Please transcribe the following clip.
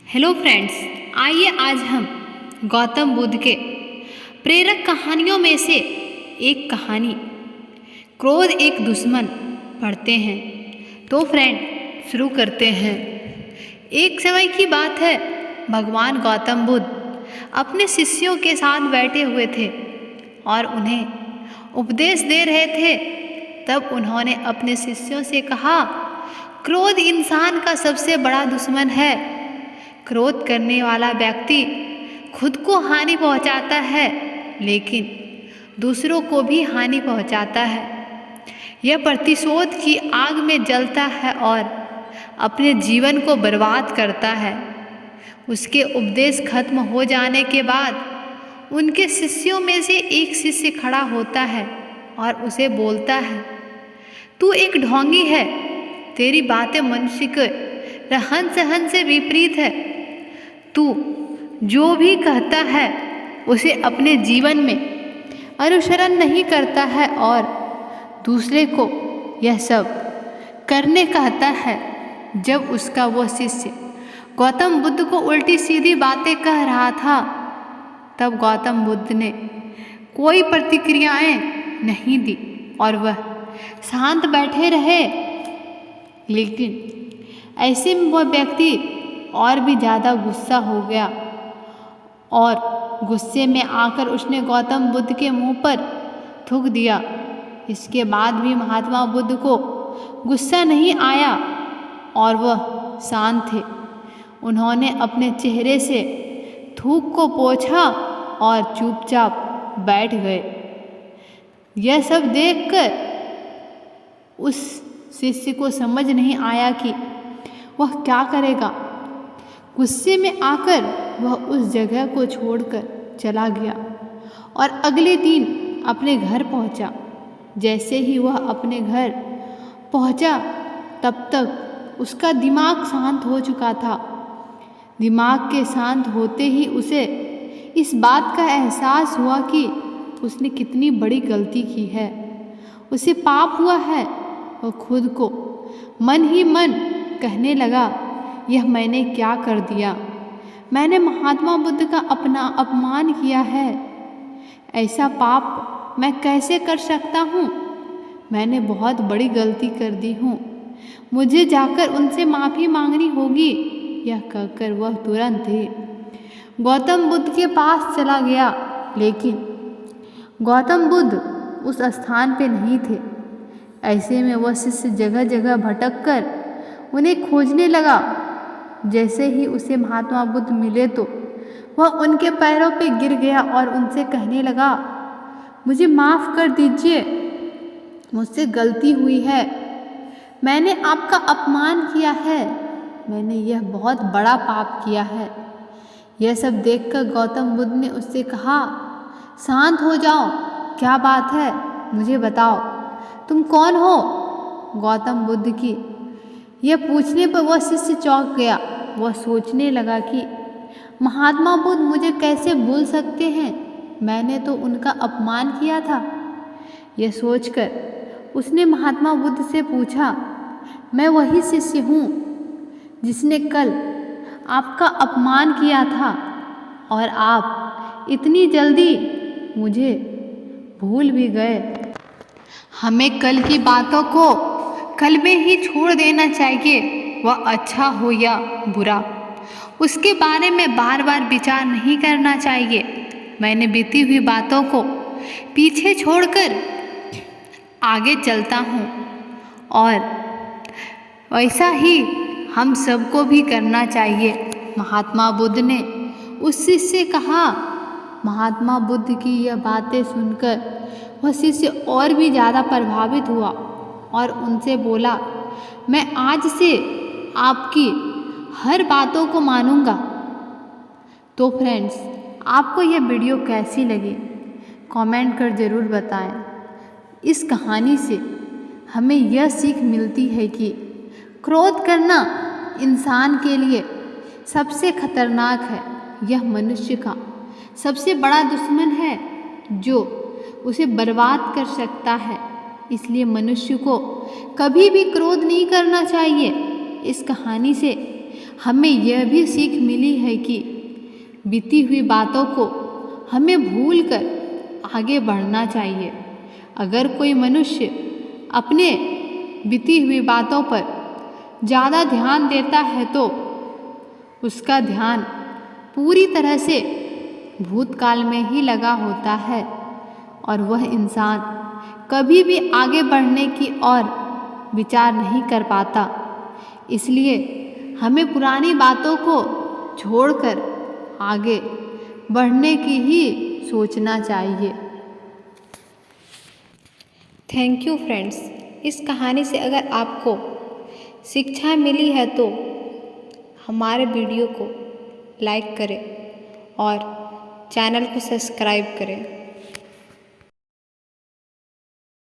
Hello friends, आइए आज हम गौतम बुद्ध के प्रेरक कहानियों में से एक कहानी क्रोध एक दुश्मन पढ़ते हैं। तो फ्रेंड शुरू करते हैं। एक समय की बात है, भगवान गौतम बुद्ध अपने शिष्यों के साथ बैठे हुए थे और उन्हें उपदेश दे रहे थे। तब उन्होंने अपने शिष्यों से कहा, क्रोध इंसान का सबसे बड़ा दुश्मन है। क्रोध करने वाला व्यक्ति खुद को हानि पहुंचाता है, लेकिन दूसरों को भी हानि पहुंचाता है। यह प्रतिशोध की आग में जलता है और अपने जीवन को बर्बाद करता है। उसके उपदेश खत्म हो जाने के बाद उनके शिष्यों में से एक शिष्य खड़ा होता है और उसे बोलता है, तू एक ढोंगी है, तेरी बातें मनुष्य के रहन सहन से विपरीत है। तू जो भी कहता है उसे अपने जीवन में अनुसरण नहीं करता है और दूसरे को यह सब करने कहता है। जब उसका वो शिष्य गौतम बुद्ध को उल्टी सीधी बातें कह रहा था, तब गौतम बुद्ध ने कोई प्रतिक्रियाएं नहीं दी और वह शांत बैठे रहे। लेकिन ऐसे में वह व्यक्ति और भी ज़्यादा गुस्सा हो गया और गुस्से में आकर उसने गौतम बुद्ध के मुंह पर थूक दिया। इसके बाद भी महात्मा बुद्ध को गुस्सा नहीं आया और वह शांत थे। उन्होंने अपने चेहरे से थूक को पोंछा और चुपचाप बैठ गए। यह सब देखकर उस शिष्य को समझ नहीं आया कि वह क्या करेगा। गुस्से में आकर वह उस जगह को छोड़कर चला गया और अगले दिन अपने घर पहुंचा। जैसे ही वह अपने घर पहुंचा, तब तक उसका दिमाग शांत हो चुका था। दिमाग के शांत होते ही उसे इस बात का एहसास हुआ कि उसने कितनी बड़ी गलती की है। उसे पाप हुआ है। वह खुद को मन ही मन कहने लगा, यह मैंने क्या कर दिया। मैंने महात्मा बुद्ध का अपना अपमान किया है। ऐसा पाप मैं कैसे कर सकता हूँ। मैंने बहुत बड़ी गलती कर दी हूँ। मुझे जाकर उनसे माफ़ी मांगनी होगी। यह कहकर वह तुरंत ही गौतम बुद्ध के पास चला गया। लेकिन गौतम बुद्ध उस स्थान पे नहीं थे। ऐसे में वह शिष्य जगह जगह भटक कर उन्हें खोजने लगा। जैसे ही उसे महात्मा बुद्ध मिले तो वह उनके पैरों पे गिर गया और उनसे कहने लगा, मुझे माफ़ कर दीजिए, मुझसे गलती हुई है। मैंने आपका अपमान किया है। मैंने यह बहुत बड़ा पाप किया है। यह सब देखकर गौतम बुद्ध ने उससे कहा, शांत हो जाओ, क्या बात है, मुझे बताओ, तुम कौन हो। गौतम बुद्ध की यह पूछने पर वह शिष्य चौंक गया। वह सोचने लगा कि महात्मा बुद्ध मुझे कैसे भूल सकते हैं, मैंने तो उनका अपमान किया था। यह सोचकर उसने महात्मा बुद्ध से पूछा, मैं वही शिष्य हूँ जिसने कल आपका अपमान किया था और आप इतनी जल्दी मुझे भूल भी गए। हमें कल की बातों को कल में ही छोड़ देना चाहिए। वह अच्छा हो या बुरा, उसके बारे में बार बार विचार नहीं करना चाहिए। मैंने बीती हुई बातों को पीछे छोड़कर आगे चलता हूँ और वैसा ही हम सबको भी करना चाहिए। महात्मा बुद्ध ने उस शिष्य से कहा। महात्मा बुद्ध की यह बातें सुनकर वह शिष्य और भी ज़्यादा प्रभावित हुआ और उनसे बोला, मैं आज से आपकी हर बातों को मानूंगा। तो फ्रेंड्स, आपको यह वीडियो कैसी लगी कमेंट कर ज़रूर बताएं। इस कहानी से हमें यह सीख मिलती है कि क्रोध करना इंसान के लिए सबसे खतरनाक है। यह मनुष्य का सबसे बड़ा दुश्मन है जो उसे बर्बाद कर सकता है। इसलिए मनुष्य को कभी भी क्रोध नहीं करना चाहिए। इस कहानी से हमें यह भी सीख मिली है कि बीती हुई बातों को हमें भूलकर आगे बढ़ना चाहिए। अगर कोई मनुष्य अपने बीती हुई बातों पर ज़्यादा ध्यान देता है तो उसका ध्यान पूरी तरह से भूतकाल में ही लगा होता है और वह इंसान कभी भी आगे बढ़ने की ओर विचार नहीं कर पाता। इसलिए हमें पुरानी बातों को छोड़कर आगे बढ़ने की ही सोचना चाहिए। Thank you friends. इस कहानी से अगर आपको शिक्षा मिली है तो हमारे वीडियो को लाइक करें और चैनल को सब्सक्राइब करें।